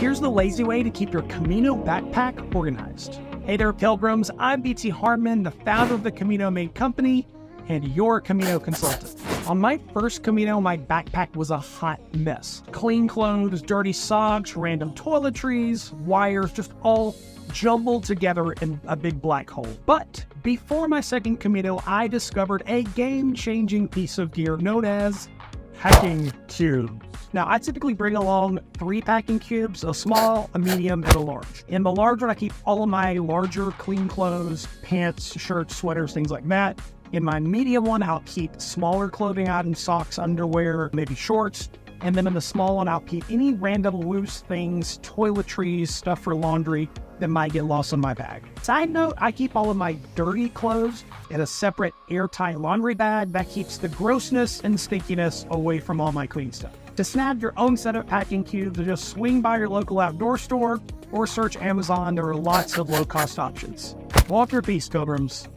Here's the lazy way to keep your Camino backpack organized. Hey there, Pilgrims. I'm BT Hartman, the founder of the Camino Made Company and your Camino consultant. On my first Camino, my backpack was a hot mess. Clean clothes, dirty socks, random toiletries, wires, just all jumbled together in a big black hole. But before my second Camino, I discovered a game-changing piece of gear known as packing cubes. Now, I typically bring along 3 packing cubes, a small, a medium, and a large. In the large one, I keep all of my larger clean clothes, pants, shirts, sweaters, things like that. In my medium one, I'll keep smaller clothing items, socks, underwear, maybe shorts. And then in the small one, I'll keep any random loose things, toiletries, stuff for laundry that might get lost in my bag. Side note, I keep all of my dirty clothes in a separate airtight laundry bag that keeps the grossness and stinkiness away from all my clean stuff. To snag your own set of packing cubes, just swing by your local outdoor store or search Amazon. There are lots of low-cost options. Walk your peace, Pilgrims.